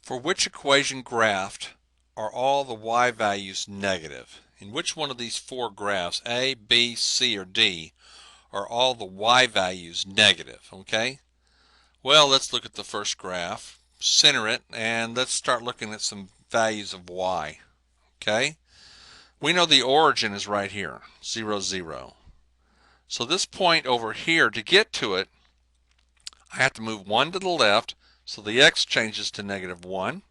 For which equation graphed are all the y values negative? In which one of these four graphs, A, B, C, or D, are all the y values negative? Okay? Well, let's look at the first graph, center it, and let's start looking at some values of y. Okay? We know the origin is right here, 0, 0. So this point over here, to get to it, I have to move 1 to the left, so the x changes to -1.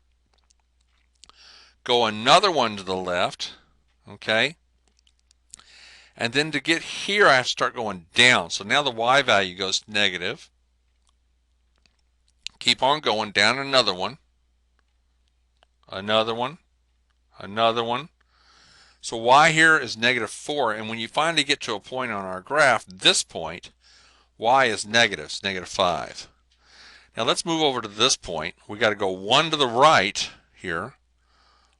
Go another 1 to the left, okay? And then to get here, I have to start going down. So now the y value goes to negative. Keep on going down another one, another one, another one. So y here is -4, and when you finally get to a point on our graph, this point, y is negative, it's -5. Now let's move over to this point. We got to go 1 to the right here,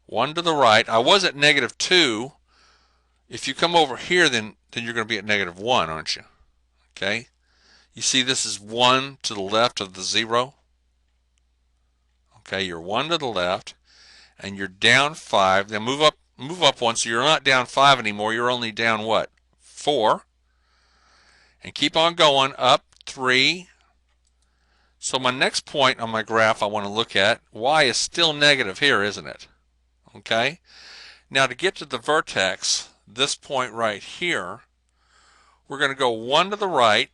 1 to the right. I was at -2. If you come over here, then you're going to be at -1, aren't you? Okay. You see this is 1 to the left of the 0. Okay, you're 1 to the left, and you're down 5. Then move up 1, so you're not down 5 anymore. You're only down what? 4. And keep on going up 3. So my next point on my graph I want to look at, y is still negative here, isn't it? Okay. Now to get to the vertex, this point right here, we're going to go 1 to the right.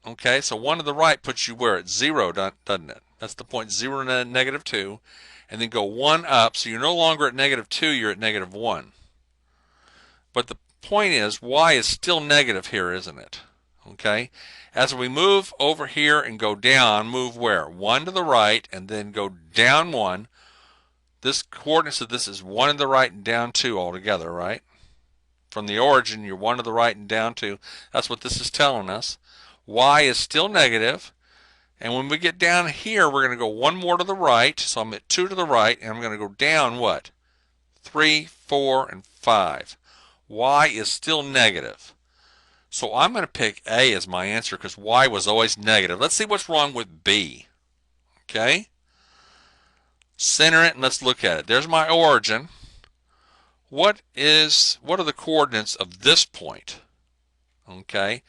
Okay, so 1 to the right puts you where? At 0, doesn't it? That's the point 0 and -2. And then go 1 up, so you're no longer at -2, you're at -1. But the point is, y is still negative here, isn't it? Okay, as we move over here and go down, move where? 1 to the right, and then go down 1. This coordinates of this is 1 to the right and down 2 altogether, right? From the origin, you're 1 to the right and down 2. That's what this is telling us. Y is still negative. And when we get down here, we're going to go 1 more to the right. So I'm at 2 to the right, and I'm going to go down what? 3, 4, and 5. Y is still negative. So I'm going to pick A as my answer because y was always negative. Let's see what's wrong with B. Okay? Center it and let's look at it. There's my origin. What are the coordinates of this point? Okay?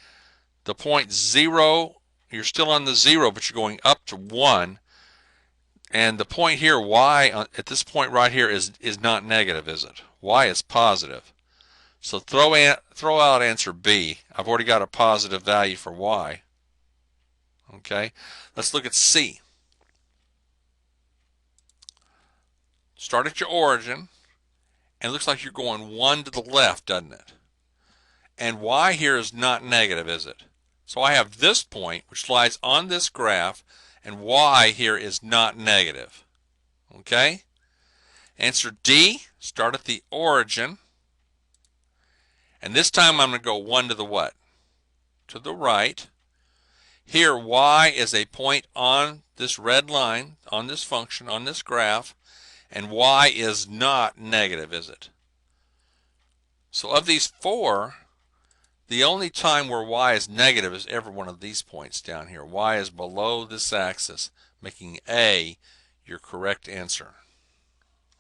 The point 0, you're still on the 0, but you're going up to 1. And the point here, y, at this point right here, is not negative, is it? Y is positive. So throw out answer B. I've already got a positive value for y. Okay, let's look at C. Start at your origin, and it looks like you're going 1 to the left, doesn't it? And y here is not negative, is it? So I have this point, which lies on this graph, and y here is not negative. Okay? Answer D, start at the origin. And this time I'm going to go 1 to the what? To the right. Here, y is a point on this red line, on this function, on this graph, and y is not negative, is it? So of these four, the only time where y is negative is every one of these points down here. Y is below this axis, making A your correct answer.